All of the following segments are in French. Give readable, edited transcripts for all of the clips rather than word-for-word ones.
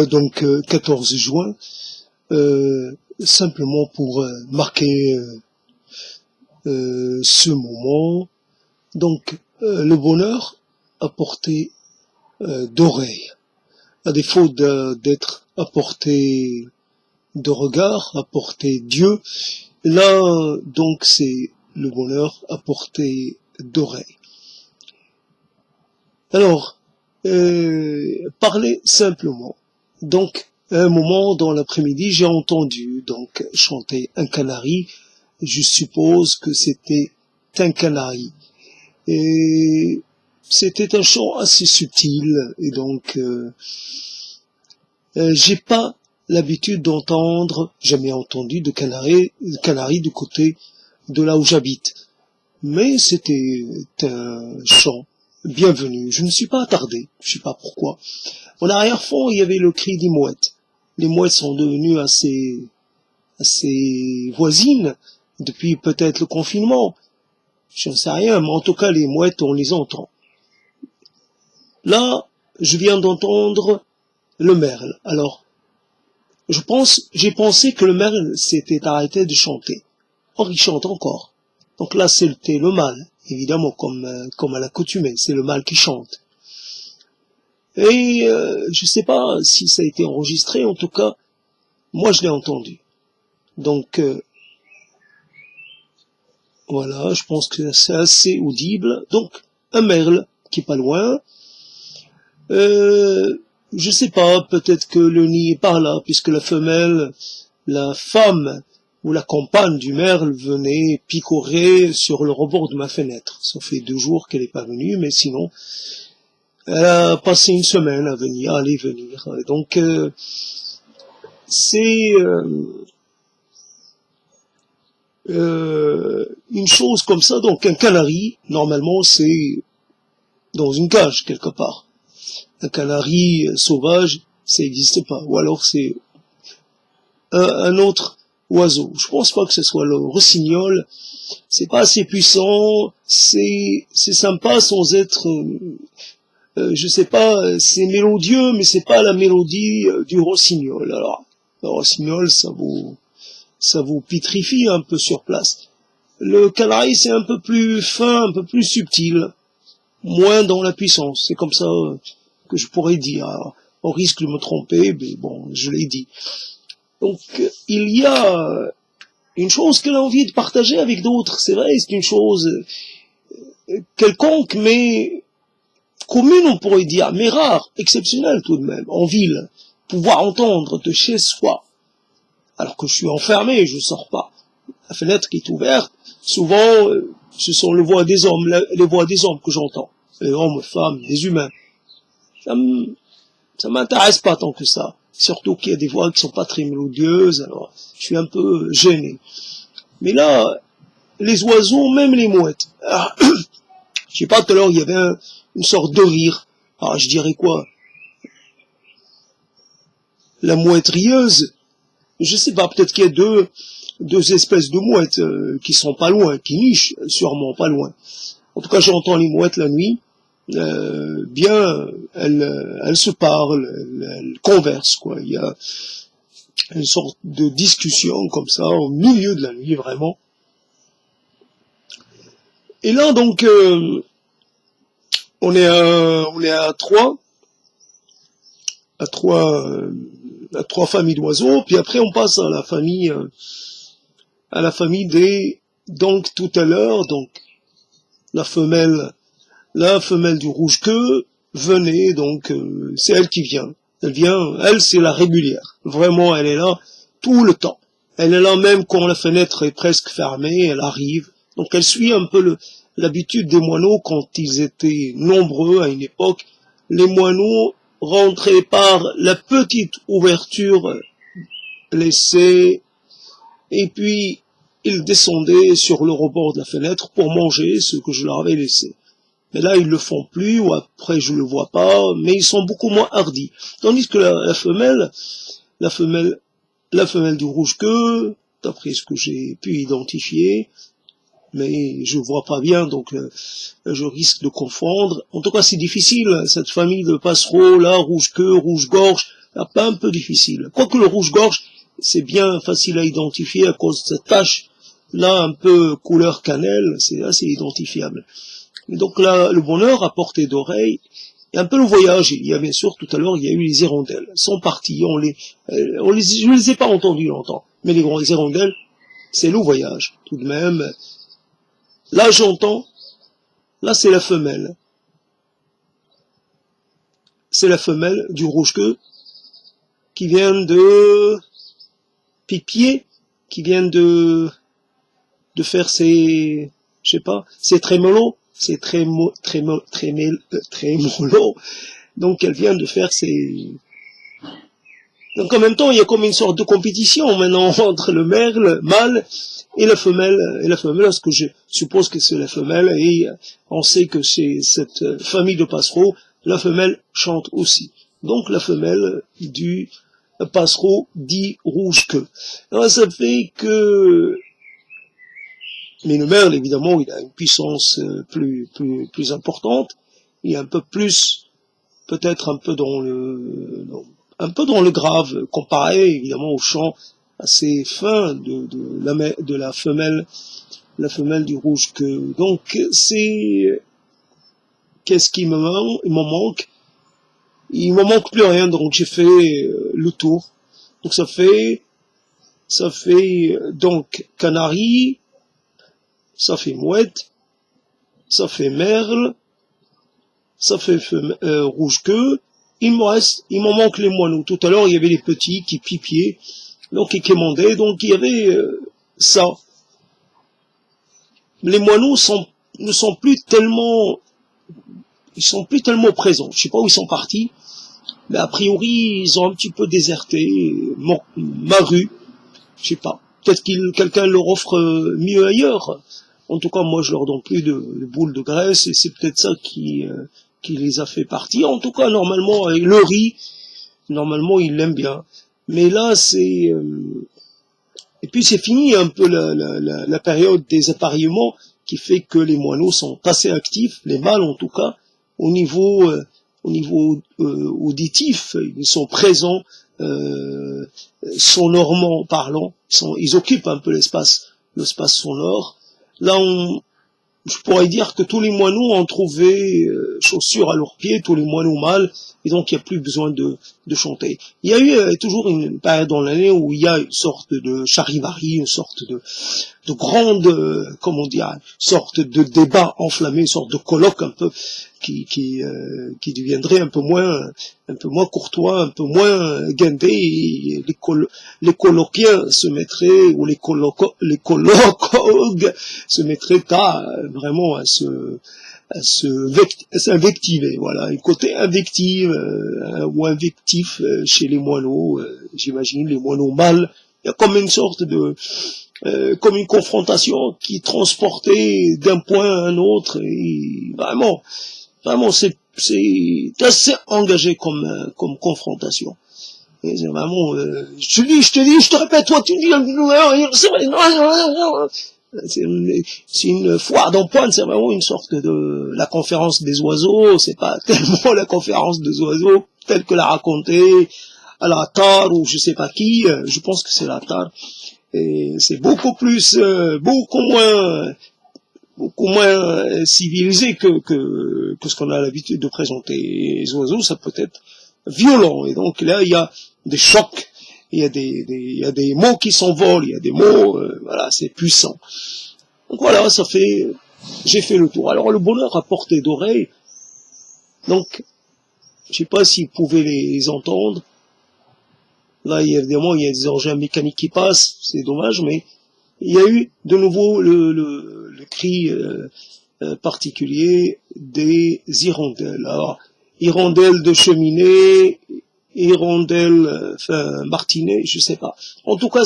Donc 14 juin, simplement pour marquer ce moment. Donc le bonheur à portée d'oreille, à défaut d'être à portée de regard, à portée Dieu, là donc c'est le bonheur à portée d'oreille. Alors, parler simplement. Donc, à un moment dans l'après-midi, j'ai entendu donc chanter un canari. Je suppose que c'était un canari. Et c'était un chant assez subtil. Et donc, j'ai pas l'habitude d'entendre, jamais entendu de canari du côté de là où j'habite. Mais c'était un chant bienvenu. Je ne suis pas attardé. Je sais pas pourquoi. En arrière-fond, il y avait le cri des mouettes. Les mouettes sont devenues assez voisines depuis peut-être le confinement. Je ne sais rien, mais en tout cas, les mouettes, on les entend. Là, je viens d'entendre le merle. Alors, j'ai pensé que le merle s'était arrêté de chanter. Or, il chante encore. Donc là, c'était le mâle, évidemment, comme à l'accoutumée, c'est le mâle qui chante. Et je sais pas si ça a été enregistré, en tout cas, moi je l'ai entendu. Donc voilà, je pense que c'est assez audible. Donc un merle qui est pas loin. Je sais pas, peut-être que le nid est par là, puisque la femelle, la femme ou la compagne du merle venait picorer sur le rebord de ma fenêtre. Ça fait 2 jours qu'elle est pas venue, mais sinon elle a passé une semaine à venir, aller venir. Donc c'est une chose comme ça. Donc un canari, normalement, c'est dans une cage quelque part. Un canari sauvage, ça n'existe pas. Ou alors c'est un autre oiseau. Je pense pas que ce soit le rossignol. C'est pas assez puissant. C'est sympa sans être je sais pas, c'est mélodieux, mais c'est pas la mélodie du rossignol. Alors, le rossignol, ça vous pétrifie un peu sur place. Le canari, c'est un peu plus fin, un peu plus subtil, moins dans la puissance. C'est comme ça que je pourrais dire. Alors, on risque de me tromper, mais bon, je l'ai dit. Donc, il y a une chose qu'elle a envie de partager avec d'autres. C'est vrai, c'est une chose quelconque, mais commune, on pourrait dire, mais rare, exceptionnelle tout de même, en ville, pouvoir entendre de chez soi, alors que je suis enfermé, je sors pas. La fenêtre qui est ouverte, souvent, ce sont les voix des hommes que j'entends. Les hommes, femmes, les humains. Ça m'intéresse pas tant que ça. Surtout qu'il y a des voix qui sont pas très mélodieuses, alors je suis un peu gêné. Mais là, les oiseaux, même les mouettes. Alors, je sais pas, tout à l'heure, il y avait une sorte de rire. Alors, je dirais quoi? La mouette rieuse? Je sais pas, peut-être qu'il y a deux espèces de mouettes qui sont pas loin, qui nichent sûrement pas loin. En tout cas, j'entends les mouettes la nuit. Bien, elles se parlent, elles conversent, quoi. Il y a une sorte de discussion comme ça, au milieu de la nuit, vraiment. Et là, donc, on est à trois familles d'oiseaux, puis après on passe à la famille des, donc tout à l'heure, donc la femelle du rouge-queue venait, donc c'est elle qui vient. Elle c'est la régulière. Vraiment, elle est là tout le temps. Elle est là même quand la fenêtre est presque fermée, elle arrive. Donc elle suit un peu l'habitude des moineaux quand ils étaient nombreux à une époque. Les moineaux rentraient par la petite ouverture laissée et puis ils descendaient sur le rebord de la fenêtre pour manger ce que je leur avais laissé. Mais là, ils le font plus, ou après, je le vois pas, mais ils sont beaucoup moins hardis. Tandis que la femelle du rouge-queue, d'après ce que j'ai pu identifier, mais je vois pas bien, donc je risque de confondre. En tout cas, c'est difficile, cette famille de passereaux, là, rouge-queue, rouge-gorge, pas un peu difficile. Quoique le rouge-gorge, c'est bien facile à identifier à cause de cette tache, là, un peu couleur cannelle, c'est assez identifiable. Et donc là, le bonheur à portée d'oreille, et un peu le voyage. Il y a bien sûr, tout à l'heure, il y a eu les hirondelles. Elles sont parties, je ne les ai pas entendues longtemps. Mais les hirondelles, c'est le voyage, tout de même. Là, j'entends, là, c'est la femelle. C'est la femelle du rouge-queue qui vient de pipier, qui vient de faire ses, je sais pas, ses trémolos, ses trémolos. Donc, elle vient de faire ses... Donc, en même temps, il y a comme une sorte de compétition maintenant entre le mâle et la femelle, parce que je suppose que c'est la femelle, et on sait que chez cette famille de passereaux, la femelle chante aussi. Donc la femelle du passereau dit rouge-queue. Alors ça fait que... Mais le mâle, évidemment, il a une puissance plus importante, il est un peu plus, peut-être un peu dans le grave, comparé évidemment au chant assez fin de la femelle du rouge-queue. Donc c'est... Qu'est-ce qui me manque? Il me manque plus rien, donc j'ai fait le tour. Donc ça fait donc canari, ça fait mouette, ça fait merle, ça fait rouge-queue. Il m'en manque les moineaux. Tout à l'heure, il y avait les petits qui pipiaient, donc qui quémandaient, donc il y avait ça. Les moineaux ne sont plus tellement, ils sont plus tellement présents. Je sais pas où ils sont partis, mais a priori, ils ont un petit peu déserté ma rue. Je sais pas. Peut-être quelqu'un leur offre mieux ailleurs. En tout cas, moi, je leur donne plus de boules de graisse, et c'est peut-être ça qui les a fait partir. En tout cas, normalement, avec le riz, normalement, ils l'aiment bien. Mais là, c'est... Et puis, c'est fini un peu la période des appareillements qui fait que les moineaux sont assez actifs, les mâles en tout cas, au niveau auditif. Ils sont présents, sonorement parlant. Ils occupent un peu l'espace sonore. Là, je pourrais dire que tous les moineaux ont trouvé chaussures à leurs pieds, tous les moineaux mâles, et donc il n'y a plus besoin de chanter. Il y a eu toujours une période dans l'année où il y a une sorte de charivari, une sorte de grande, comment dire, une sorte de débat enflammé, une sorte de colloque un peu qui deviendrait un peu moins courtois, un peu moins guindé, et les colloquiens se mettraient, ou les colloquogues se mettraient vraiment à s'invectiver, voilà, un côté invective ou invectif chez les moineaux, j'imagine, les moineaux mâles. Il y a comme une sorte de comme une confrontation qui transportait d'un point à un autre, et vraiment c'est assez engagé comme confrontation. Et c'est vraiment je te répète, toi tu dis c'est une foire d'empoigne, c'est vraiment une sorte de la conférence des oiseaux. C'est pas tellement la conférence des oiseaux telle que l'a racontée à la Tar ou je sais pas qui, je pense que c'est la Tar, et c'est beaucoup moins civilisé que ce qu'on a l'habitude de présenter. Et les oiseaux, ça peut être violent, et donc là il y a des chocs, il y a des mots qui s'envolent, il y a des mots, voilà, c'est puissant. Donc voilà, j'ai fait le tour. Alors le bonheur à portée d'oreille, donc je sais pas si vous pouvez les entendre. Là, évidemment, il y a des engins mécaniques qui passent, c'est dommage, mais il y a eu de nouveau le cri particulier des hirondelles. Alors, hirondelles de cheminée, hirondelles, martinet, je sais pas. En tout cas,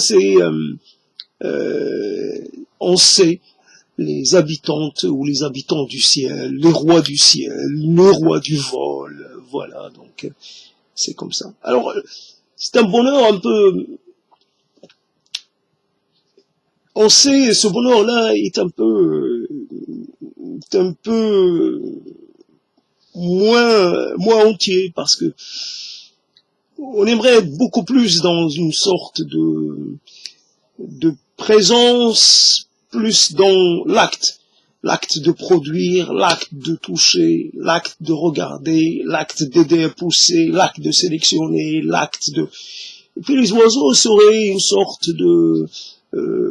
on sait, les habitantes ou les habitants du ciel, les rois du ciel, le roi du vol, voilà, donc c'est comme ça. Alors, c'est un bonheur un peu On sait, ce bonheur-là est un peu moins entier, parce que on aimerait être beaucoup plus dans une sorte de présence, plus dans l'acte de produire, l'acte de toucher, l'acte de regarder, l'acte d'aider à pousser, l'acte de sélectionner, l'acte de... Et puis les oiseaux seraient une sorte de,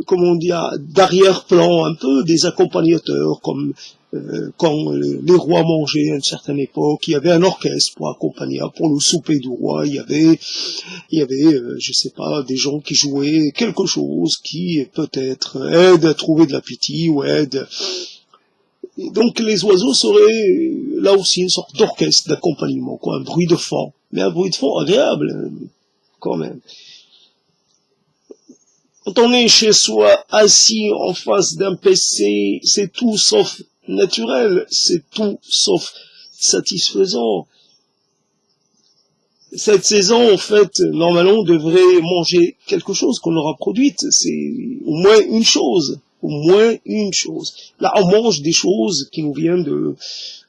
comment dire, d'arrière-plan, un peu des accompagnateurs, comme quand les rois mangeaient à une certaine époque, il y avait un orchestre pour accompagner, pour le souper du roi, il y avait, je sais pas, des gens qui jouaient quelque chose qui peut-être aide à trouver de l'appétit ou aide. Et donc les oiseaux seraient là aussi une sorte d'orchestre d'accompagnement, quoi, un bruit de fond, mais un bruit de fond agréable quand même. Quand on est chez soi assis en face d'un PC, c'est tout sauf naturel, c'est tout sauf satisfaisant. Cette saison, en fait, normalement, on devrait manger quelque chose qu'on aura produite. C'est au moins une chose. Au moins une chose. Là, on mange des choses qui nous viennent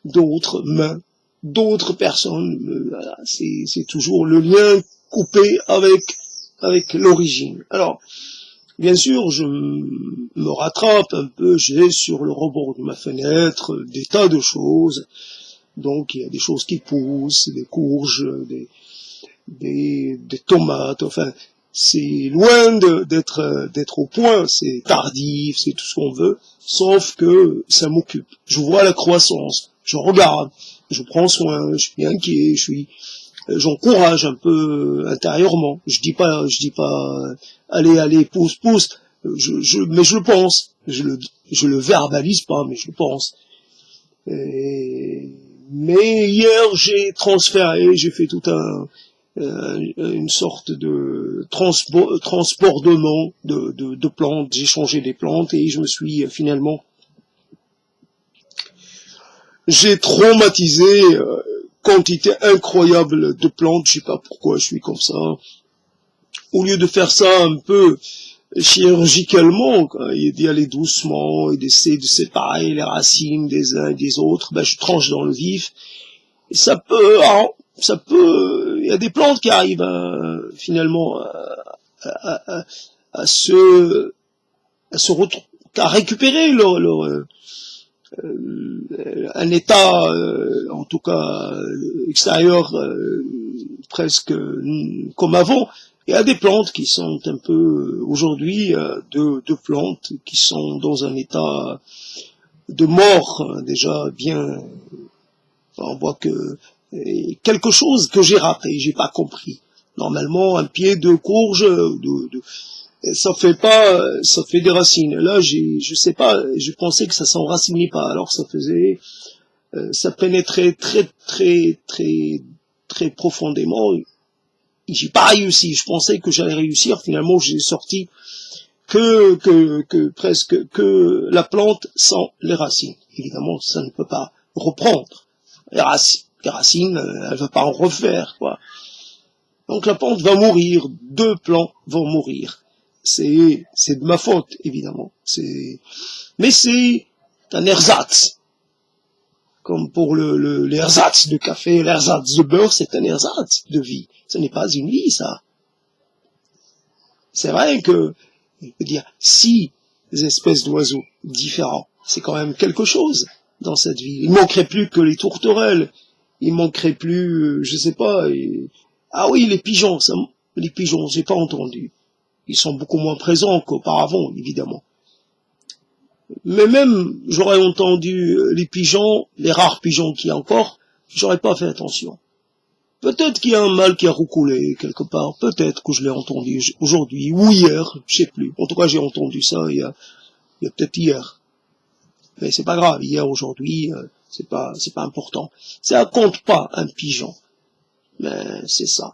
d'autres mains, d'autres personnes. Voilà, c'est toujours le lien coupé avec l'origine. Alors, bien sûr, je me rattrape un peu, j'ai sur le rebord de ma fenêtre des tas de choses. Donc, il y a des choses qui poussent, des courges, des tomates, enfin, c'est loin d'être au point, c'est tardif, c'est tout ce qu'on veut, sauf que ça m'occupe. Je vois la croissance, je regarde, je prends soin, je suis inquiet, j'encourage un peu intérieurement. Je dis pas, allez, pousse, mais je le pense, je le verbalise pas, mais je le pense. Mais hier, j'ai transféré, j'ai fait tout une sorte de transportement de plantes, j'ai changé des plantes et je me suis finalement, j'ai traumatisé quantité incroyable de plantes, je sais pas pourquoi je suis comme ça. Au lieu de faire ça un peu chirurgicalement, et d'y aller doucement et d'essayer de séparer les racines des uns et des autres, ben je tranche dans le vif. Et ça peut, il y a des plantes qui arrivent finalement à récupérer un état, en tout cas extérieur, presque comme avant. Il y a des plantes qui sont un peu aujourd'hui de plantes qui sont dans un état de mort déjà bien. On voit que quelque chose que j'ai raté, j'ai pas compris. Normalement, un pied de courge, ça fait des racines. Là, je sais pas, je pensais que ça s'enracinait pas. Alors ça pénétrait très profondément. J'ai pas réussi. Je pensais que j'allais réussir. Finalement, j'ai sorti presque que la plante sans les racines. Évidemment, ça ne peut pas reprendre les racines, elle va pas en refaire, quoi. Donc la plante va mourir, deux plants vont mourir. C'est de ma faute, évidemment. Mais c'est un ersatz. Comme pour l'ersatz de café, l'ersatz de beurre, c'est un ersatz de vie. Ce n'est pas une vie, ça. C'est vrai que, je veux dire, 6 espèces d'oiseaux différents, c'est quand même quelque chose dans cette vie. Il manquerait plus que les tourterelles. Il manquerait plus, je sais pas. Ah oui, les pigeons, j'ai pas entendu. Ils sont beaucoup moins présents qu'auparavant, évidemment. Mais même, j'aurais entendu les pigeons, les rares pigeons qu'il y a encore, j'aurais pas fait attention. Peut-être qu'il y a un mâle qui a roucoulé quelque part, peut-être que je l'ai entendu aujourd'hui, ou hier, je sais plus. En tout cas, j'ai entendu ça il y a peut-être hier. Mais c'est pas grave, hier, aujourd'hui, c'est pas important. Ça compte pas, un pigeon. Mais c'est ça.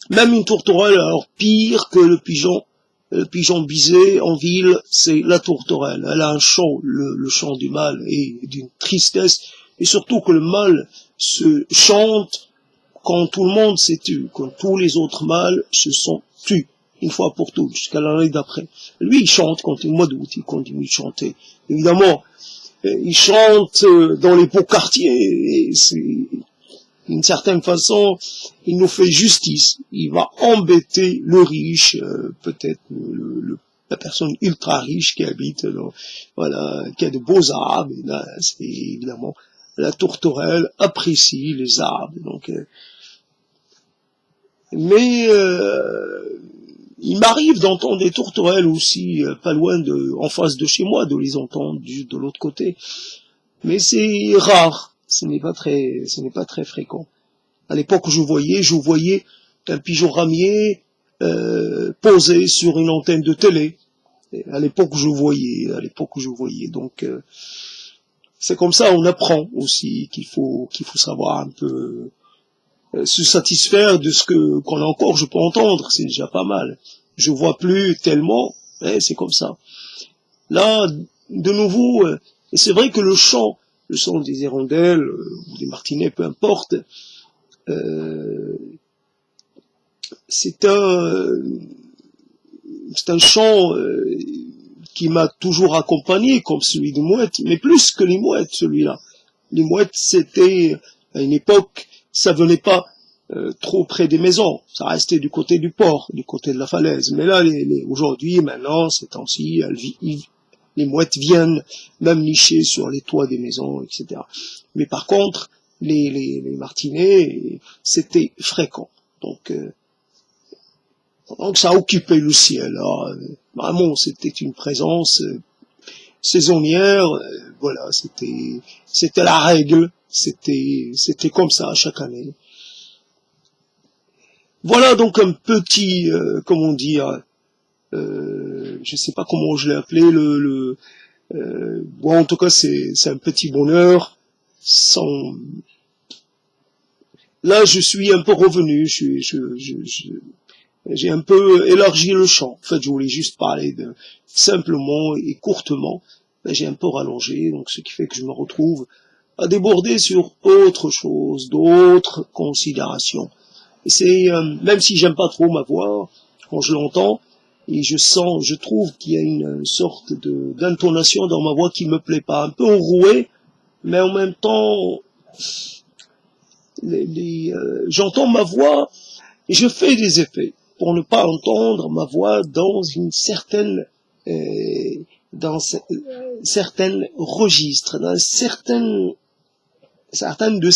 Même une tourterelle, alors pire que le pigeon bisé en ville, c'est la tourterelle. Elle a un chant, le chant du mâle, et d'une tristesse, et surtout que le mâle se chante quand tout le monde s'est tu, quand tous les autres mâles se sont tus. une fois pour toutes, jusqu'à l'année d'après. Lui, il chante quand il est au mois d'août, il continue de chanter. Évidemment, il chante dans les beaux quartiers, et c'est, d'une certaine façon, il nous fait justice. Il va embêter le riche, peut-être la personne ultra riche qui habite, voilà, qui a de beaux arbres. Et là, c'est évidemment, la tourterelle apprécie les arbres. Donc, mais il m'arrive d'entendre des tourterelles aussi, pas loin en face de chez moi, de les entendre de l'autre côté. Mais c'est rare. Ce n'est pas très fréquent. À l'époque où je voyais un pigeon ramier posé sur une antenne de télé. Et à l'époque où je voyais. Donc c'est comme ça, on apprend aussi qu'il faut savoir un peu se satisfaire de ce qu'on a encore, je peux entendre, c'est déjà pas mal. Je vois plus tellement, c'est comme ça. Là, de nouveau, c'est vrai que le chant des hirondelles ou des martinets, peu importe, c'est un chant qui m'a toujours accompagné, comme celui des mouettes, mais plus que les mouettes, celui-là. Les mouettes, c'était, à une époque, ça venait pas trop près des maisons, ça restait du côté du port, du côté de la falaise. Mais là, aujourd'hui, maintenant, ces temps-ci, les mouettes viennent même nicher sur les toits des maisons, etc. Mais par contre, les martinets, c'était fréquent. Donc ça occupait le ciel. Alors, vraiment, c'était une présence saisonnière. Voilà, c'était la règle. C'était comme ça chaque année. Voilà donc un petit, comment dire, je sais pas comment je l'ai appelé, bon, en tout cas, c'est un petit bonheur. Là, je suis un peu revenu. J'ai un peu élargi le champ. En fait, je voulais juste parler simplement et courtement. Mais j'ai un peu rallongé, donc ce qui fait que je me retrouve à déborder sur autre chose, d'autres considérations. Et c'est, même si j'aime pas trop ma voix, quand je l'entends, et je trouve qu'il y a une sorte d'intonation dans ma voix qui me plaît pas, un peu enrouée, mais en même temps, j'entends ma voix et je fais des effets pour ne pas entendre ma voix dans une certaine certaines registres, dans certaines de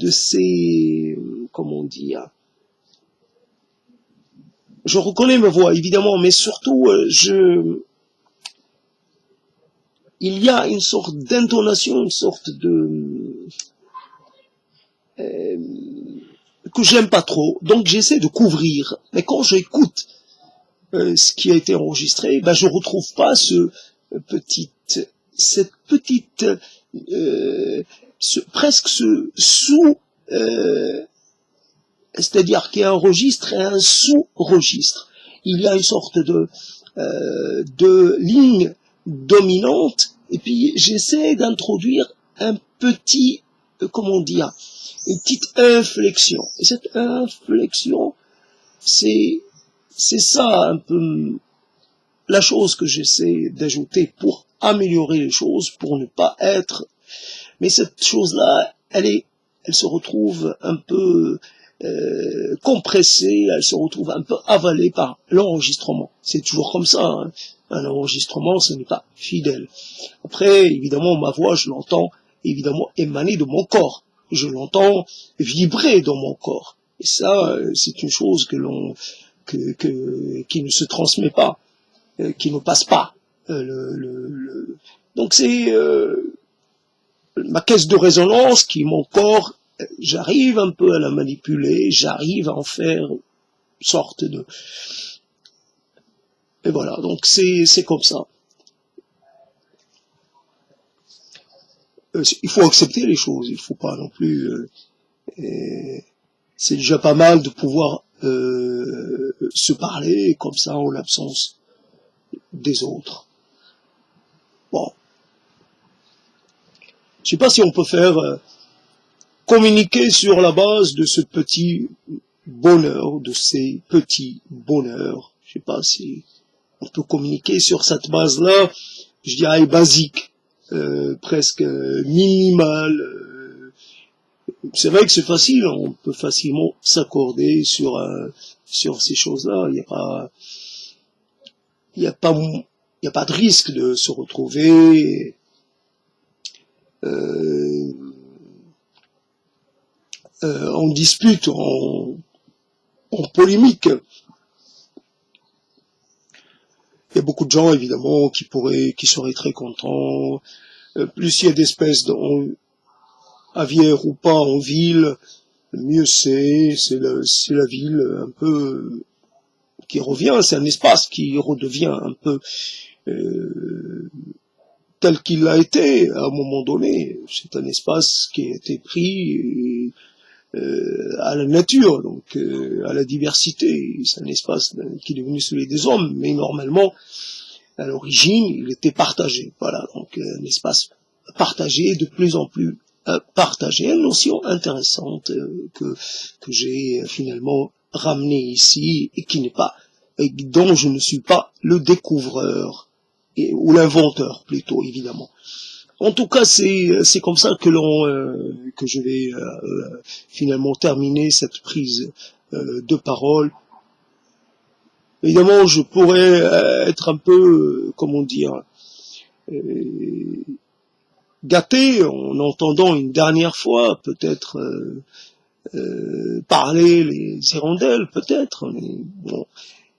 ces comment dire, je reconnais ma voix évidemment, mais surtout il y a une sorte d'intonation, une sorte de que j'aime pas trop, donc j'essaie de couvrir. Mais quand j'écoute ce qui a été enregistré, ben je retrouve pas cette petite presque ce sous c'est-à-dire qu'il y a un registre et un sous-registre. Il y a une sorte de ligne dominante, et puis j'essaie d'introduire un petit, comment dire, une petite inflexion. Et cette inflexion, c'est ça un peu la chose que j'essaie d'ajouter pour améliorer les choses, pour ne pas être... Mais cette chose-là, elle se retrouve un peu compressée, elle se retrouve un peu avalée par l'enregistrement. C'est toujours comme ça, hein. Un enregistrement, ce n'est pas fidèle. Après, évidemment, ma voix, je l'entends évidemment émaner de mon corps. Je l'entends vibrer dans mon corps. Et ça, c'est une chose qui ne se transmet pas, qui ne passe pas. Donc c'est ma caisse de résonance qui, mon corps, j'arrive un peu à la manipuler, j'arrive à en faire une sorte de... Et voilà, donc c'est comme ça. Il faut accepter les choses, il faut pas non plus... c'est déjà pas mal de pouvoir se parler comme ça en l'absence des autres. Bon. Je sais pas si on peut faire communiquer sur la base de ce petit bonheurs, de ces petits bonheurs. Je sais pas si on peut communiquer sur cette base-là, je dirais basique, presque minimale. C'est vrai que c'est facile, on peut facilement s'accorder sur ces choses-là. Il y a pas, il y a pas de risque de se retrouver en dispute, en polémique. Il y a beaucoup de gens évidemment qui seraient très contents. Plus il y a d'espèces aviaires ou pas en ville, mieux c'est la ville un peu qui revient, c'est un espace qui redevient un peu tel qu'il a été à un moment donné. C'est un espace qui a été pris à la nature, donc à la diversité. C'est un espace qui est devenu celui des hommes, mais normalement, à l'origine, il était partagé. Voilà, donc un espace partagé, de plus en plus partagé. Une notion intéressante que j'ai finalement ramenée ici et qui n'est pas, et dont je ne suis pas le découvreur ou l'inventeur plutôt, évidemment. En tout cas, c'est comme ça que je vais finalement terminer cette prise de parole. Évidemment, je pourrais être un peu, comment dire, gâté en entendant une dernière fois peut-être parler les hirondelles, peut-être, mais bon,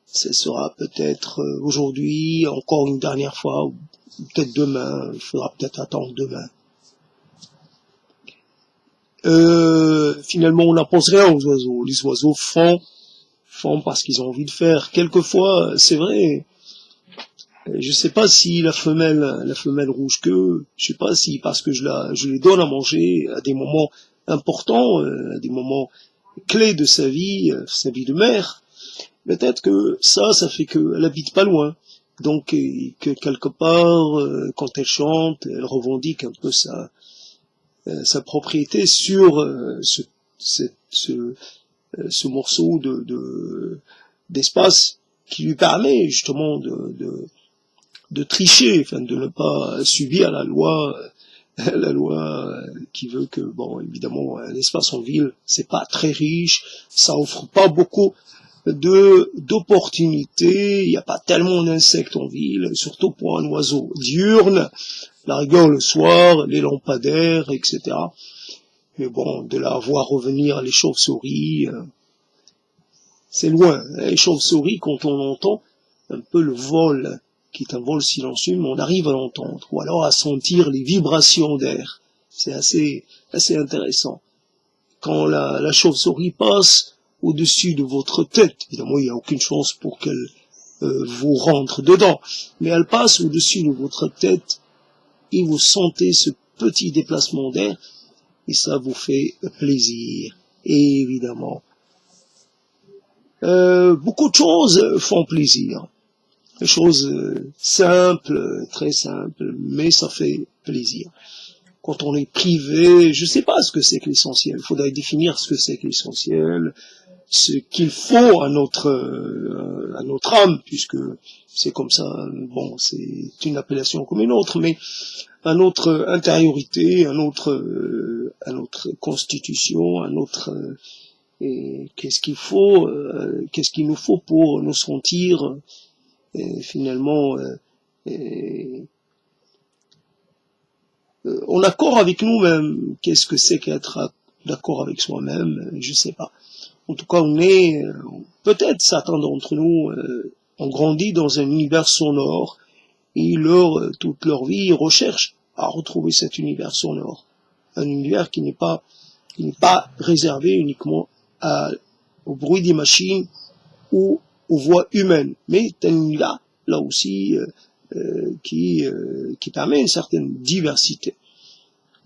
ce sera peut-être aujourd'hui, encore une dernière fois, ou peut-être demain, il faudra peut-être attendre demain. Finalement, on n'impose rien aux oiseaux. Les oiseaux font parce qu'ils ont envie de faire. Quelquefois, c'est vrai, je sais pas si la femelle rouge queue, je sais pas si parce que je les donne à manger à des moments importants, à des moments clés de sa vie de mère. Peut-être que ça fait qu'elle habite pas loin. Donc, que quelque part, quand elle chante, elle revendique un peu sa propriété sur ce morceau d'espace qui lui permet justement de tricher, enfin de ne pas subir la loi qui veut que, bon, évidemment, un espace en ville, c'est pas très riche, ça offre pas beaucoup d'opportunités, il n'y a pas tellement d'insectes en ville, surtout pour un oiseau diurne, la rigueur le soir, les lampadaires, etc. Mais bon, de là à voir revenir les chauves-souris, c'est loin. Les chauves-souris, quand on entend un peu le vol, qui est un vol silencieux, mais on arrive à l'entendre, ou alors à sentir les vibrations d'air. C'est assez intéressant. Quand la chauve-souris passe au-dessus de votre tête, évidemment, il n'y a aucune chance pour qu'elle vous rentre dedans, mais elle passe au-dessus de votre tête et vous sentez ce petit déplacement d'air et ça vous fait plaisir. Et évidemment, beaucoup de choses font plaisir. Des choses simples, très simples, mais ça fait plaisir. Quand on est privé, je sais pas ce que c'est que l'essentiel. Il faudrait définir ce que c'est que l'essentiel, ce qu'il faut à notre âme, puisque c'est comme ça. Bon, c'est une appellation comme une autre, mais à notre intériorité, à notre constitution, à notre qu'est-ce qu'il nous faut pour nous sentir finalement en accord avec nous-mêmes. Qu'est-ce que c'est qu'être d'accord avec soi-même? Je sais pas. En tout cas, on est peut-être certains d'entre nous ont grandi dans un univers sonore et toute leur vie ils recherchent à retrouver cet univers sonore, un univers qui n'est pas réservé uniquement au bruit des machines ou aux voix humaines, mais un univers là aussi qui permet une certaine diversité.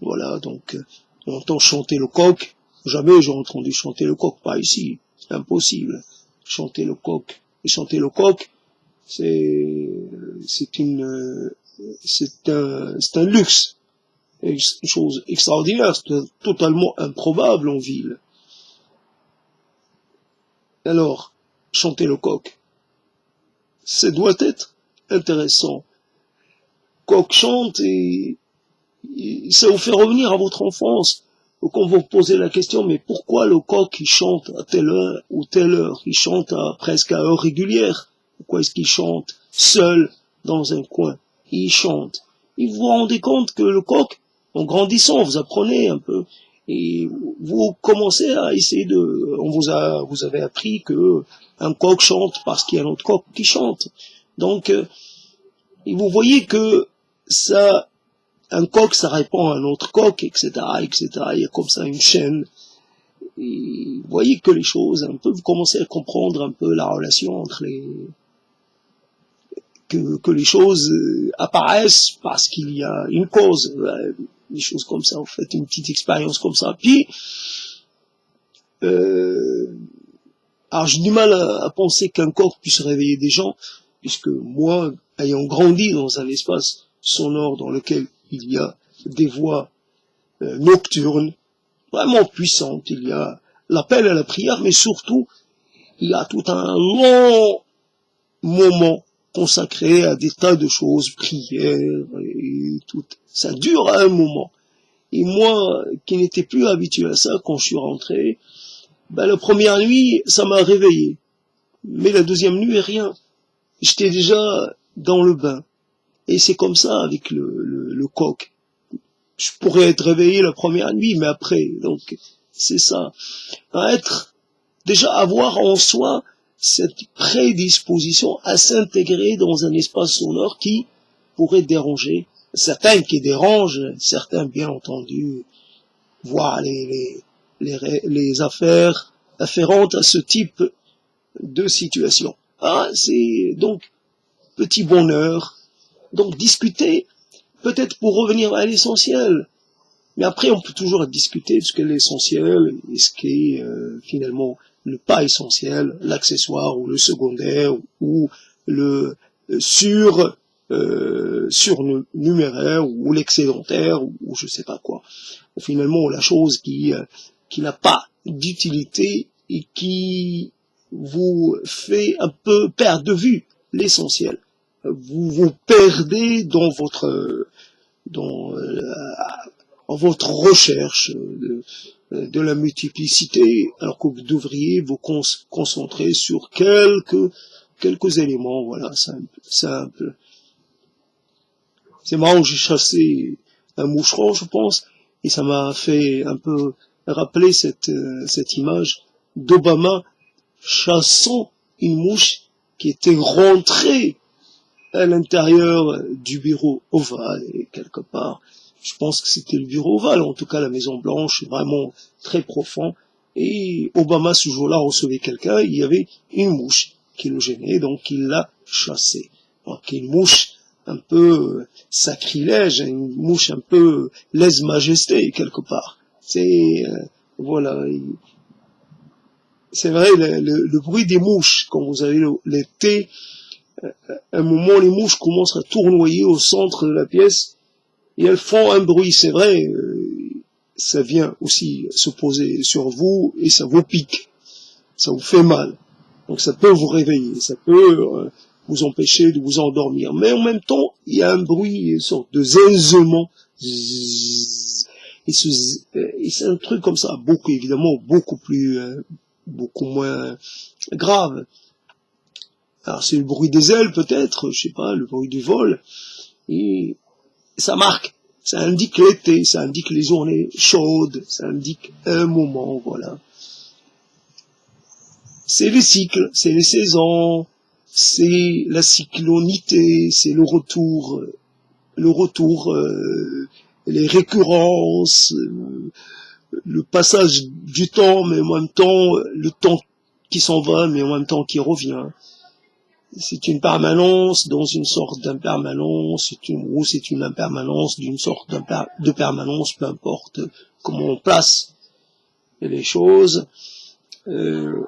Voilà, donc on entend chanter le coq. Jamais j'ai entendu chanter le coq, pas ici, c'est impossible. Chanter le coq et chanter le coq, c'est un luxe, une chose extraordinaire, c'est totalement improbable en ville. Alors, chanter le coq, ça doit être intéressant. Coq chante et ça vous fait revenir à votre enfance. Donc on vous posait la question, mais pourquoi le coq il chante à telle heure ou telle heure? Il chante presque à heure régulière. Pourquoi est-ce qu'il chante seul dans un coin? Il chante. Et vous vous rendez compte que le coq, en grandissant, vous apprenez un peu. Et vous commencez à essayer vous avez appris que un coq chante parce qu'il y a un autre coq qui chante. Donc, et vous voyez que ça, un coq, ça répond à un autre coq, etc., etc. Il y a comme ça une chaîne. Et vous voyez que les choses, un peu, vous commencez à comprendre un peu la relation entre que les choses apparaissent parce qu'il y a une cause, des choses comme ça. Vous faites une petite expérience comme ça. Puis, alors j'ai du mal à penser qu'un coq puisse réveiller des gens, puisque moi, ayant grandi dans un espace sonore dans lequel il y a des voix nocturnes, vraiment puissantes, il y a l'appel à la prière, mais surtout, il y a tout un long moment consacré à des tas de choses, prières et tout. Ça dure un moment. Et moi, qui n'étais plus habitué à ça quand je suis rentré, la première nuit, ça m'a réveillé. Mais la deuxième nuit, rien. J'étais déjà dans le bain. Et c'est comme ça avec le coq. Je pourrais être réveillé la première nuit, mais après, donc, c'est ça. Déjà avoir en soi cette prédisposition à s'intégrer dans un espace sonore qui pourrait déranger. Certains qui dérangent, certains bien entendu, voire les affaires afférentes à ce type de situation. C'est donc petit bonheur. Donc discuter, peut-être pour revenir à l'essentiel. Mais après, on peut toujours discuter de ce qu'est l'essentiel et ce qui est finalement le pas essentiel, l'accessoire ou le secondaire ou le surnuméraire ou l'excédentaire ou je sais pas quoi. Ou finalement, la chose qui n'a pas d'utilité et qui vous fait un peu perdre de vue l'essentiel. Vous vous perdez dans dans votre recherche de la multiplicité, alors que vous devriez vous concentrer sur quelques éléments. Voilà, simple. C'est marrant, j'ai chassé un moucheron, je pense, et ça m'a fait un peu rappeler cette image d'Obama chassant une mouche qui était rentrée à l'intérieur du bureau ovale, et quelque part, je pense que c'était le bureau ovale, en tout cas la Maison Blanche, vraiment très profond, et Obama ce jour-là recevait quelqu'un, il y avait une mouche qui le gênait, donc il l'a chassée. Donc une mouche un peu sacrilège, une mouche un peu lèse-majesté, quelque part. Voilà, c'est vrai, le bruit des mouches, quand vous avez l'été, à un moment, les mouches commencent à tournoyer au centre de la pièce et elles font un bruit, c'est vrai, ça vient aussi se poser sur vous et ça vous pique, ça vous fait mal. Donc ça peut vous réveiller, ça peut vous empêcher de vous endormir. Mais en même temps, il y a un bruit, une sorte de zinzement. Et c'est un truc comme ça, évidemment, beaucoup moins grave. Alors c'est le bruit des ailes peut-être, je sais pas, le bruit du vol. Et ça marque, ça indique l'été, ça indique les journées chaudes, ça indique un moment, voilà. C'est les cycles, c'est les saisons, c'est la cyclonité, c'est le retour, les récurrences, le passage du temps, mais en même temps, le temps qui s'en va, mais en même temps qui revient. C'est une permanence dans une sorte d'impermanence, ou c'est une impermanence d'une sorte de permanence, peu importe comment on place les choses. Je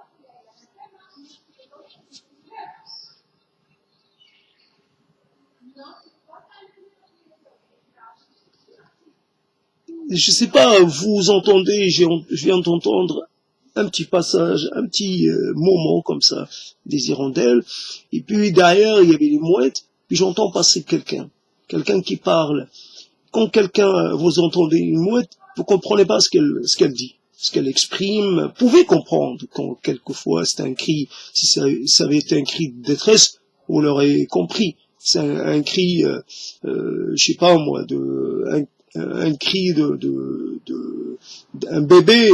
sais pas, vous entendez, je viens d'entendre un petit passage, un petit moment comme ça, des hirondelles, et puis derrière il y avait les mouettes, puis j'entends passer quelqu'un qui parle. Quand vous entendez une mouette, vous comprenez pas ce qu'elle dit, ce qu'elle exprime. Vous pouvez comprendre quand quelquefois c'est un cri, si ça avait été un cri de détresse, vous l'aurez compris. C'est un cri, je sais pas moi, un cri d'un bébé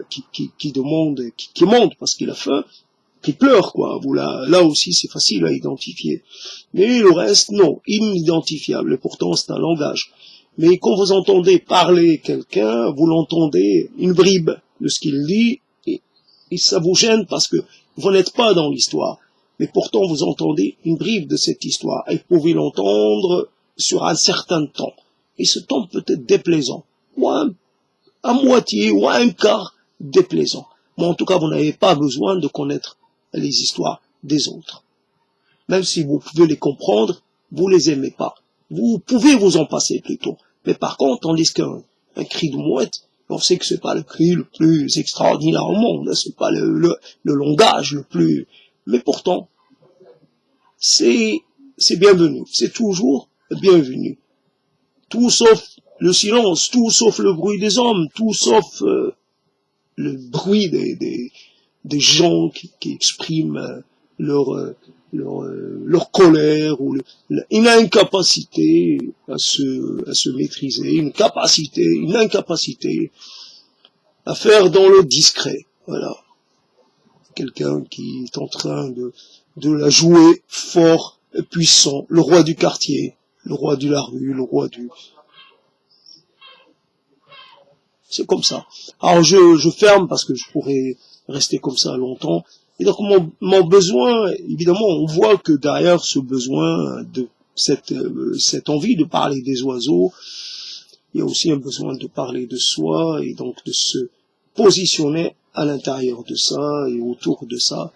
qui demande, qui monte parce qu'il a faim, qui pleure quoi. Là aussi c'est facile à identifier. Mais le reste non, inidentifiable. Et pourtant c'est un langage. Mais quand vous entendez parler quelqu'un, vous l'entendez une bribe de ce qu'il dit, et ça vous gêne parce que vous n'êtes pas dans l'histoire. Mais pourtant vous entendez une bribe de cette histoire, et vous pouvez l'entendre sur un certain temps. Et ce temps peut être déplaisant, ou à moitié, ou à un quart déplaisant. Mais en tout cas, vous n'avez pas besoin de connaître les histoires des autres. Même si vous pouvez les comprendre, vous les aimez pas. Vous pouvez vous en passer plutôt. Mais par contre, tandis qu'un cri de mouette, on sait que c'est pas le cri le plus extraordinaire au monde, c'est pas le langage le plus, mais pourtant, c'est bienvenu, c'est toujours bienvenu. Tout sauf le silence, tout sauf le bruit des hommes, tout sauf le bruit des gens qui expriment leur colère ou une incapacité à se maîtriser, une incapacité à faire dans le discret. Voilà. Quelqu'un qui est en train de la jouer fort et puissant, le roi du quartier, le roi de la rue, le roi du... C'est comme ça. Alors je ferme parce que je pourrais rester comme ça longtemps. Et donc mon besoin, évidemment, on voit que derrière ce besoin de cette envie de parler des oiseaux, il y a aussi un besoin de parler de soi et donc de se positionner à l'intérieur de ça et autour de ça.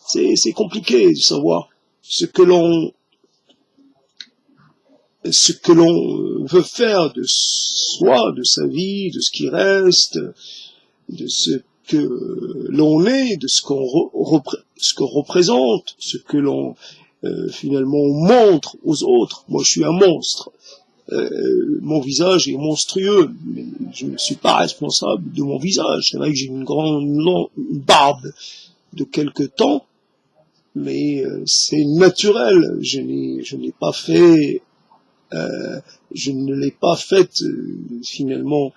C'est compliqué de savoir ce que l'on veut faire de soi, de sa vie, de ce qui reste, de ce que l'on est, de ce qu'on représente, ce que l'on finalement montre aux autres. Moi, je suis un monstre. Mon visage est monstrueux, mais je ne suis pas responsable de mon visage. C'est vrai que j'ai une barbe de quelque temps, mais c'est naturel. Je n'ai pas fait, je ne l'ai pas faite finalement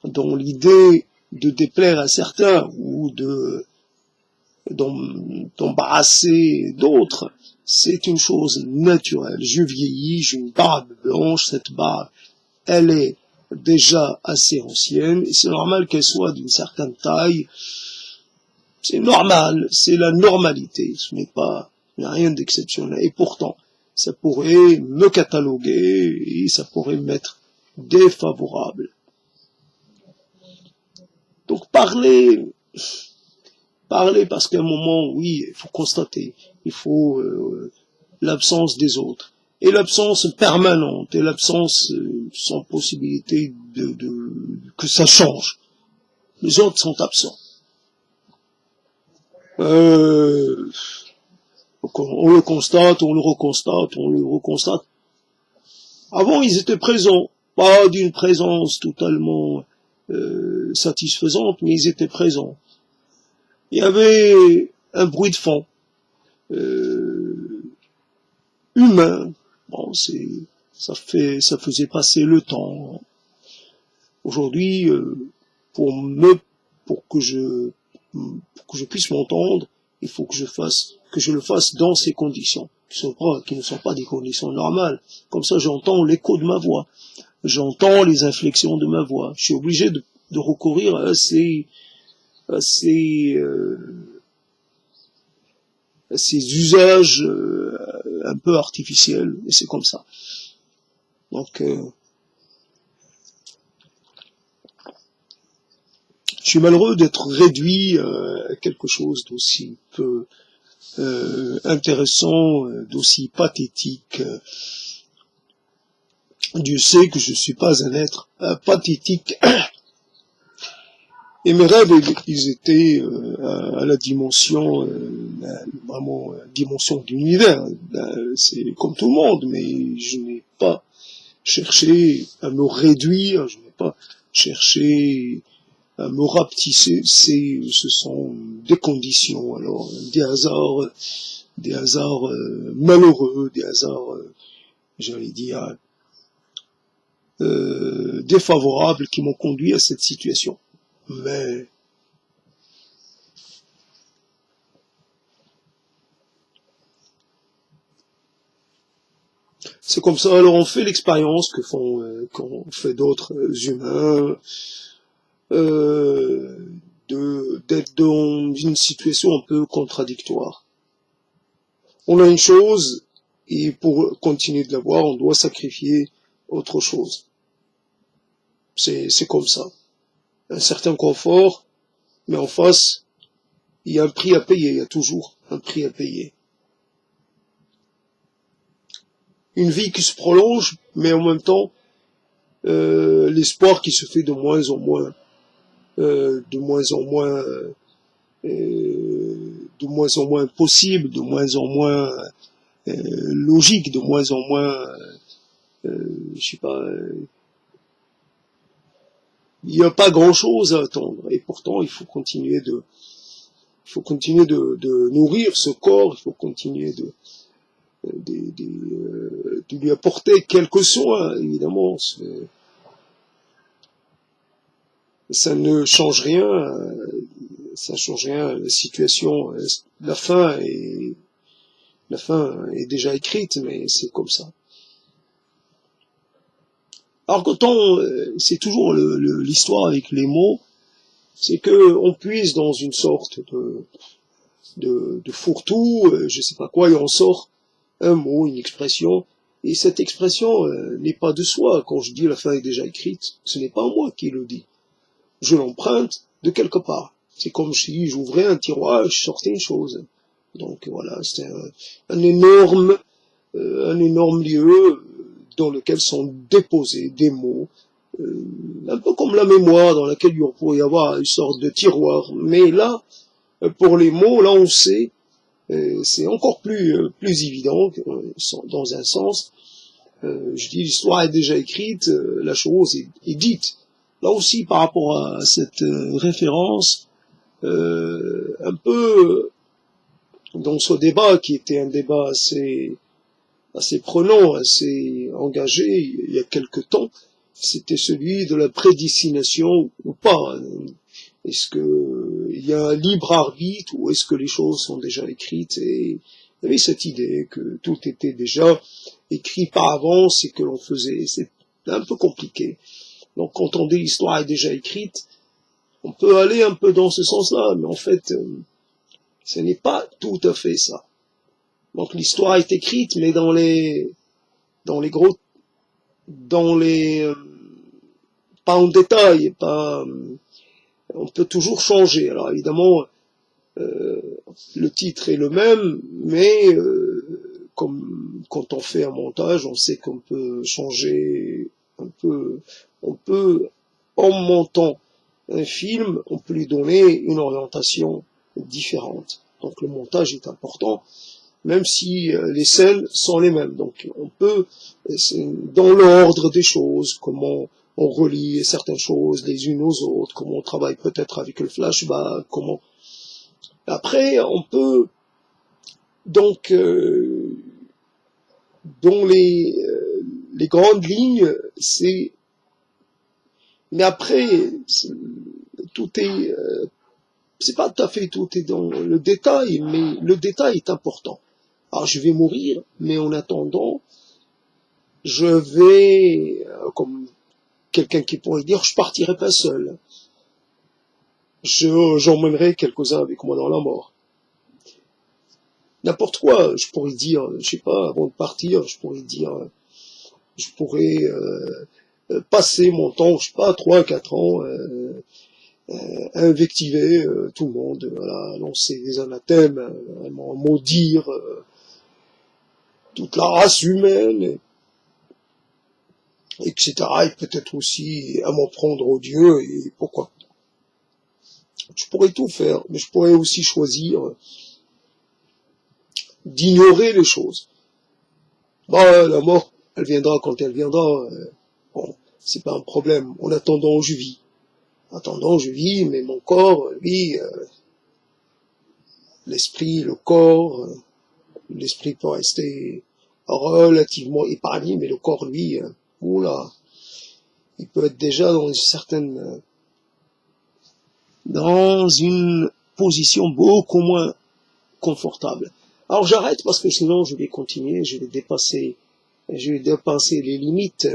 dans l'idée de déplaire à certains ou d'embarrasser d'autres. C'est une chose naturelle. Je vieillis, j'ai une barbe blanche, cette barbe, elle est déjà assez ancienne, et c'est normal qu'elle soit d'une certaine taille. C'est normal, c'est la normalité, ce n'est pas, il n'y a rien d'exceptionnel. Et pourtant, ça pourrait me cataloguer et ça pourrait m'être défavorable. Donc parler parce qu'à un moment, oui, il faut constater, il faut l'absence des autres. Et l'absence permanente, et l'absence sans possibilité que ça change. Les autres sont absents. On le constate, on le reconstate. Avant, ils étaient présents, pas d'une présence totalement satisfaisante, mais ils étaient présents. Il y avait un bruit de fond humain. Bon, ça faisait passer le temps. Aujourd'hui, pour que je puisse m'entendre, il faut que je le fasse dans ces conditions, qui ne sont pas des conditions normales. Comme ça, j'entends l'écho de ma voix, j'entends les inflexions de ma voix. Je suis obligé de recourir à ces usages un peu artificiels, et c'est comme ça. Donc, je suis malheureux d'être réduit à quelque chose d'aussi peu intéressant, d'aussi pathétique. Dieu sait que je ne suis pas un être pathétique. Et mes rêves, ils étaient à la dimension, vraiment dimension de l'univers. C'est comme tout le monde, mais je n'ai pas cherché à me réduire, je n'ai pas cherché à me rapetisser. Ce sont des conditions, alors des hasards malheureux, des hasards, j'allais dire, défavorables qui m'ont conduit à cette situation. Mais c'est comme ça. Alors on fait l'expérience qu'ont fait d'autres humains, euh, d'être dans une situation un peu contradictoire. On a une chose et pour continuer de l'avoir, on doit sacrifier autre chose. C'est comme ça. Un certain confort, mais en face, il y a un prix à payer. Il y a toujours un prix à payer. Une vie qui se prolonge, mais en même temps, l'espoir qui se fait de moins en moins, de moins en moins, de moins en moins possible, de moins en moins logique, de moins en moins, je sais pas, il n'y a pas grand-chose à attendre. Et pourtant, il faut continuer de nourrir ce corps, il faut continuer de lui apporter quelques soins, évidemment. Ça ne change rien, ça change rien. La situation, la fin est déjà écrite, mais c'est comme ça. Alors c'est toujours l'histoire avec les mots, c'est que on puise dans une sorte de fourre-tout, je sais pas quoi, et on sort un mot, une expression, et cette expression n'est pas de soi. Quand je dis la fin est déjà écrite, ce n'est pas moi qui le dis. Je l'emprunte de quelque part. C'est comme si j'ouvrais un tiroir et je sortais une chose. Donc voilà, c'est un énorme lieu dans lequel sont déposés des mots, un peu comme la mémoire dans laquelle il pourrait y avoir une sorte de tiroir. Mais là, pour les mots, là on sait, c'est encore plus évident dans un sens. Je dis l'histoire est déjà écrite, la chose est dite. Là aussi, par rapport à cette référence, un peu dans ce débat qui était un débat assez prenant, assez engagé il y a quelque temps, c'était celui de la prédestination ou pas. Est-ce que il y a un libre arbitre ou est-ce que les choses sont déjà écrites? Et il y avait cette idée que tout était déjà écrit par avance et que l'on faisait. C'est un peu compliqué. Donc quand on dit l'histoire est déjà écrite, on peut aller un peu dans ce sens-là, mais en fait, ce n'est pas tout à fait ça. Donc l'histoire est écrite, mais dans les gros, dans les pas en détail, pas, on peut toujours changer. Alors évidemment, le titre est le même, mais comme quand on fait un montage, on sait qu'on peut changer un peu, on peut, en montant un film, on peut lui donner une orientation différente. Donc le montage est important, même si les scènes sont les mêmes. Donc on peut, dans l'ordre des choses, comment on relie certaines choses les unes aux autres, comment on travaille peut-être avec le flashback, comment... Après, on peut, donc, dans les grandes lignes, c'est... Mais après, tout est... c'est pas tout à fait tout est dans le détail, mais le détail est important. Alors je vais mourir, mais en attendant, je vais, comme quelqu'un qui pourrait dire, je partirai pas seul. J'emmènerai quelques-uns avec moi dans la mort. N'importe quoi, je pourrais dire, je sais pas, avant de partir, je pourrais passer mon temps, je sais pas, 3 4 ans, invectiver tout le monde, voilà, lancer des anathèmes, vraiment maudire toute la race humaine, etc. Et peut-être aussi à m'en prendre aux dieux, et pourquoi. Je pourrais tout faire, mais je pourrais aussi choisir d'ignorer les choses. Bah, la mort, elle viendra quand elle viendra. Bon, c'est pas un problème. En attendant, je vis. En attendant, je vis, mais mon corps, lui, l'esprit, le corps, l'esprit peut rester relativement épargné, mais le corps, lui, oula, il peut être déjà dans une position beaucoup moins confortable. Alors j'arrête parce que sinon je vais continuer, je vais dépasser les limites,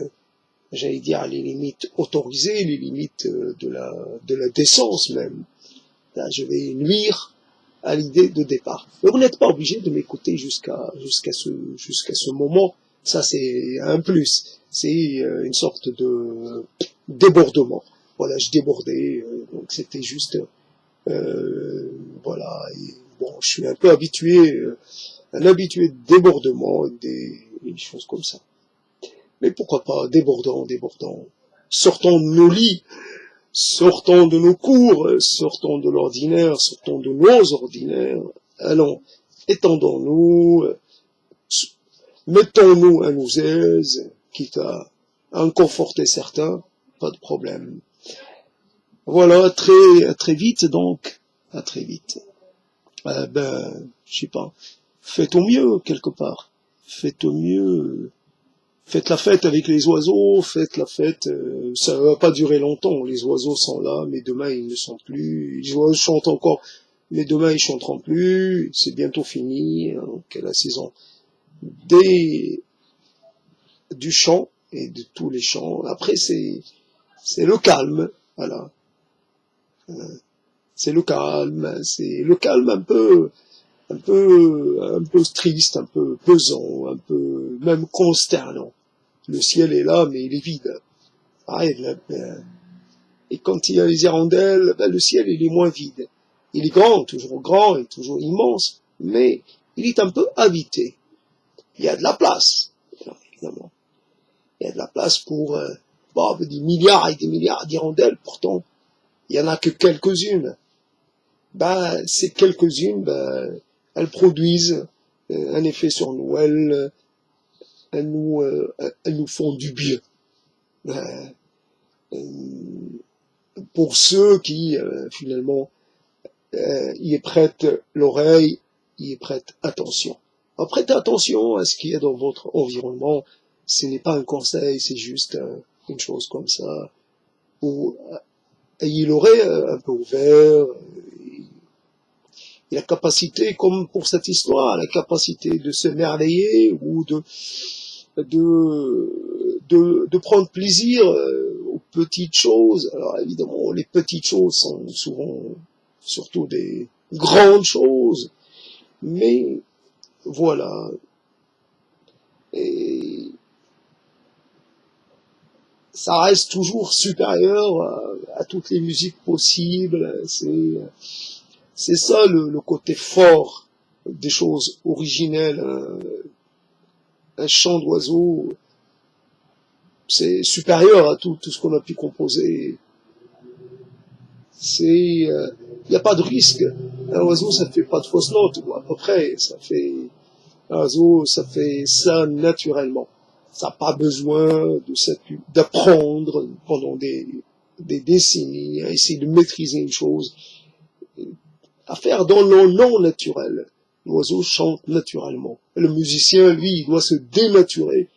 j'allais dire les limites autorisées, les limites de la décence même. Là, je vais nuire à l'idée de départ. Mais vous n'êtes pas obligé de m'écouter jusqu'à ce moment. Ça c'est un plus. C'est une sorte de débordement. Voilà, je débordais, donc c'était juste voilà. Et bon, je suis un peu un habitué de débordement, des choses comme ça. Mais pourquoi pas, débordant. Sortons de nos lits, sortons de nos cours, sortons de l'ordinaire, sortons de nos ordinaires. Allons, étendons-nous, mettons-nous à nos aises, quitte à en conforter certains, pas de problème. Voilà, très vite donc, à très vite. Je sais pas, faites au mieux quelque part, faites au mieux, faites la fête avec les oiseaux, faites la fête, ça va pas durer longtemps, les oiseaux sont là, mais demain ils ne sont plus, les oiseaux chantent encore, mais demain ils chanteront plus, c'est bientôt fini, donc la saison du chant et de tous les chants. Après c'est le calme, voilà. C'est le calme un peu triste, un peu pesant, un peu même consternant. Le ciel est là, mais il est vide. Et quand il y a les hirondelles, le ciel il est moins vide. Il est grand et toujours immense, mais il est un peu habité. Il y a de la place, évidemment. Il y a de la place pour des milliards et des milliards d'hirondelles, pourtant il y en a que quelques-unes. Ces quelques-unes, elles produisent un effet sur nous, elles nous font du bien. Pour ceux qui, finalement, y prêtent l'oreille, y prêtent attention. Alors, prêtez attention à ce qui est dans votre environnement. Ce n'est pas un conseil, c'est juste une chose comme ça. Ou ayez l'oreille un peu ouverte, et la capacité, comme pour cette histoire, la capacité de s'émerveiller ou de prendre plaisir aux petites choses. Alors évidemment, les petites choses sont souvent surtout des grandes choses, mais voilà. Et ça reste toujours supérieur à toutes les musiques possibles. C'est ça le côté fort des choses originelles. Un chant d'oiseau, c'est supérieur à tout ce qu'on a pu composer. Il n'y a pas de risque. Un oiseau, ça ne fait pas de fausses notes, ou à peu près. Un oiseau, ça fait ça naturellement. Ça n'a pas besoin d'apprendre pendant des décennies à essayer de maîtriser une chose. À faire dans le non naturel. L'oiseau chante naturellement. Et le musicien, lui, il doit se dénaturer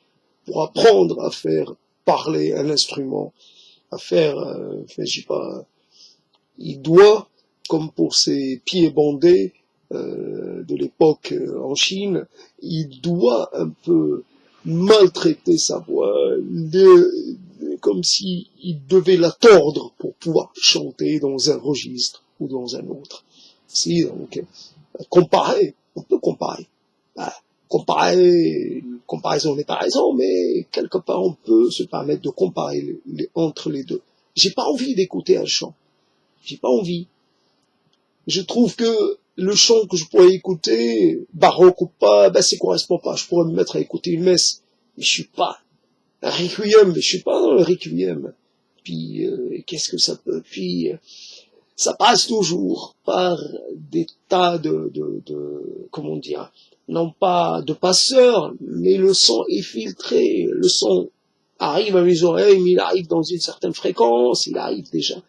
pour apprendre à faire parler un instrument, à faire, je sais pas, il doit, comme pour ses pieds bandés de l'époque en Chine, il doit un peu maltraiter sa voix, comme s'il devait la tordre pour pouvoir chanter dans un registre ou dans un autre. Si, donc, on peut comparer. Comparaison n'est pas raison, mais quelque part on peut se permettre de comparer entre les deux. J'ai pas envie d'écouter un chant. J'ai pas envie. Je trouve que le chant que je pourrais écouter, baroque ou pas, ça correspond pas. Je pourrais me mettre à écouter une messe, mais je suis pas un requiem, mais je suis pas dans le requiem. Puis qu'est-ce que ça peut? Puis ça passe toujours par des tas comment dire, non pas de passeurs, mais le son est filtré, le son arrive à mes oreilles, mais il arrive dans une certaine fréquence, il arrive déjà.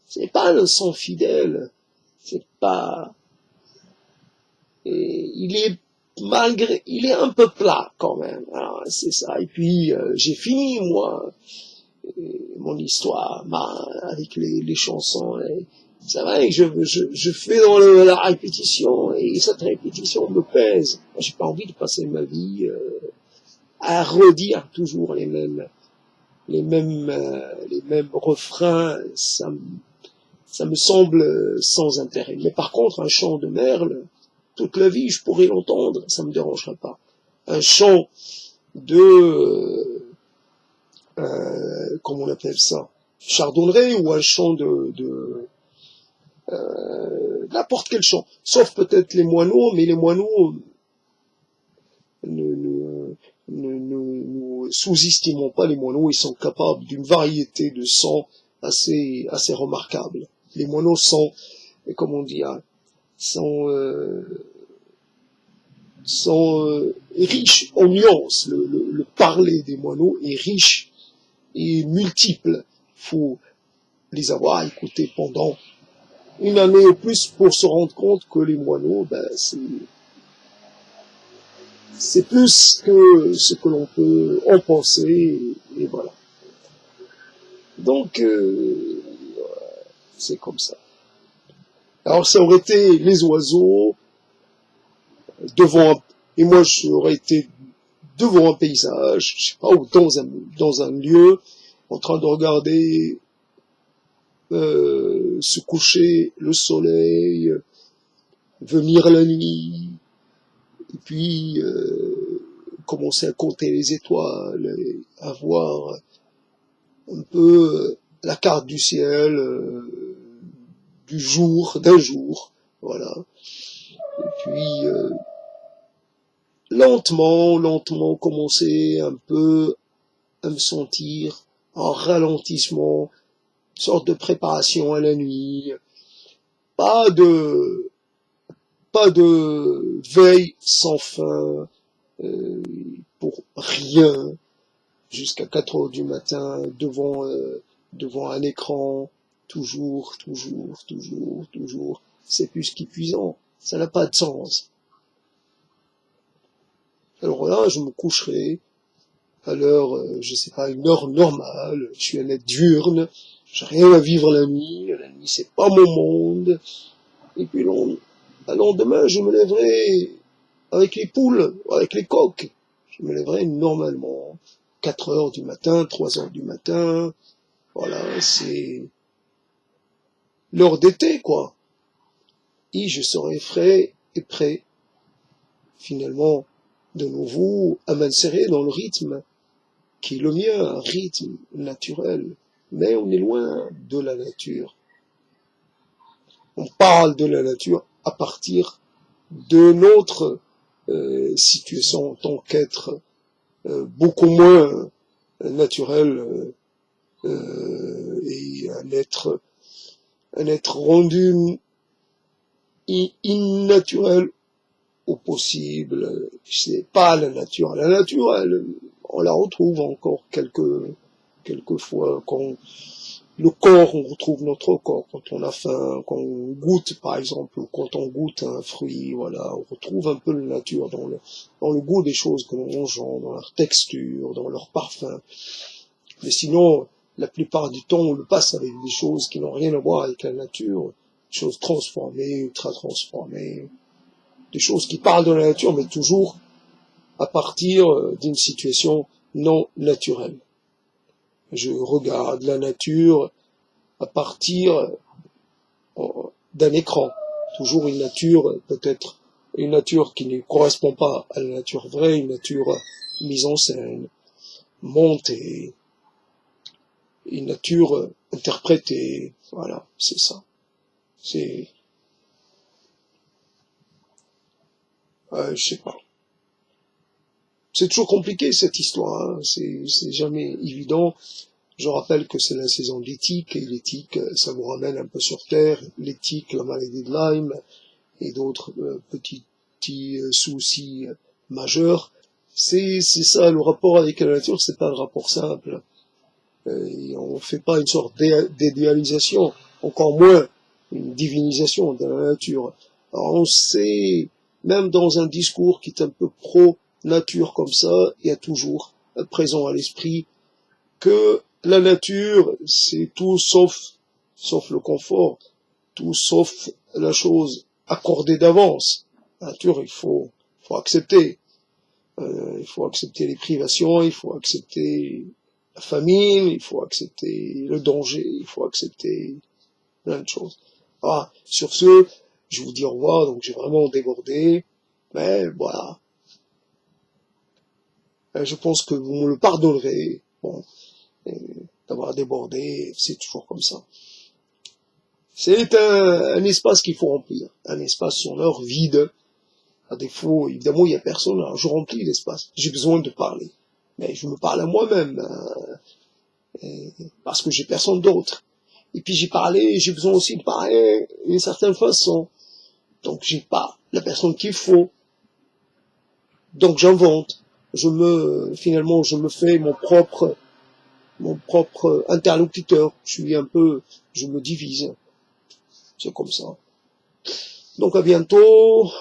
C'est pas le son fidèle, c'est pas, et il est un peu plat quand même. Alors, c'est ça. Et puis j'ai fini moi mon histoire avec les chansons. C'est vrai que je fais dans la répétition et cette répétition me pèse. J'ai pas envie de passer ma vie à redire toujours les mêmes refrains. Ça me semble sans intérêt. Mais par contre, un chant de merle, toute la vie, je pourrais l'entendre, ça me dérangerait pas. Un chant de, comment on appelle ça, chardonneret, ou un chant n'importe quel chant, sauf peut-être les moineaux, mais les moineaux nous sous-estimons pas les moineaux, ils sont capables d'une variété de sons assez remarquable. Les moineaux sont, comment on dit, hein, sont riches en nuances. Le parler des moineaux est riche et multiple. Il faut les avoir écoutés pendant une année ou plus pour se rendre compte que les moineaux, ben, c'est plus que ce que l'on peut en penser, et voilà. Donc, c'est comme ça. Alors, ça aurait été les oiseaux devant, et moi, j'aurais été devant un paysage, je sais pas, ou dans un lieu, en train de regarder se coucher le soleil, venir la nuit, et puis commencer à compter les étoiles, et à voir un peu la carte du ciel, du jour, d'un jour, voilà. Et puis lentement commencer un peu à me sentir en ralentissement, une sorte de préparation à la nuit, pas de veille sans fin pour rien jusqu'à 4 heures du matin devant un écran, toujours. C'est plus qu'épuisant, ça n'a pas de sens. Alors là, je me coucherai à l'heure, je sais pas, une heure normale, je suis un être diurne, j'ai rien à vivre la nuit c'est pas mon monde, et puis le lendemain, je me lèverai avec les poules, avec les coqs, je me lèverai normalement, 4 heures du matin, 3 heures du matin, voilà, c'est l'heure d'été, quoi, et je serai frais et prêt, finalement, de nouveau, à m'insérer dans le rythme qui est le mien, un rythme naturel, mais on est loin de la nature. On parle de la nature à partir de notre situation en tant qu'être beaucoup moins naturel et un être rendu innaturel au possible. C'est pas la nature. La nature, on la retrouve encore quelques fois quand le corps, on retrouve notre corps quand on a faim, quand on goûte par exemple, ou quand on goûte un fruit, voilà, on retrouve un peu la nature dans le goût des choses que nous mangeons, dans leur texture, dans leur parfum. Mais sinon, la plupart du temps, on le passe avec des choses qui n'ont rien à voir avec la nature, des choses transformées, ultra transformées, des choses qui parlent de la nature, mais toujours à partir d'une situation non naturelle. Je regarde la nature à partir d'un écran. Toujours une nature, peut-être une nature qui ne correspond pas à la nature vraie, une nature mise en scène, montée, une nature interprétée. Voilà, c'est ça. C'est, je sais pas. C'est toujours compliqué cette histoire, hein. C'est jamais évident. Je rappelle que c'est la saison de l'éthique, et l'éthique, ça vous ramène un peu sur Terre, l'éthique, la maladie de Lyme, et d'autres petits soucis majeurs. C'est ça, le rapport avec la nature, c'est pas un rapport simple. Et on fait pas une sorte d'idéalisation, encore moins une divinisation de la nature. Alors on sait, même dans un discours qui est un peu pro-nature comme ça, il y a toujours présent à l'esprit que la nature, c'est tout sauf le confort, tout sauf la chose accordée d'avance. La nature, faut accepter. Il faut accepter les privations, il faut accepter la famine, il faut accepter le danger, il faut accepter plein de choses. Ah, sur ce, je vous dis au revoir, donc j'ai vraiment débordé, mais voilà. Je pense que vous me le pardonnerez, bon, d'avoir débordé, c'est toujours comme ça. C'est un espace qu'il faut remplir, un espace sonore vide. À défaut, évidemment, il n'y a personne, alors je remplis l'espace. J'ai besoin de parler. Mais je me parle à moi-même, parce que j'ai personne d'autre. Et puis j'ai parlé, j'ai besoin aussi de parler d'une certaine façon. Donc j'ai pas la personne qu'il faut. Donc j'invente. Finalement, je me fais mon propre interlocuteur. Je me divise. C'est comme ça. Donc à bientôt.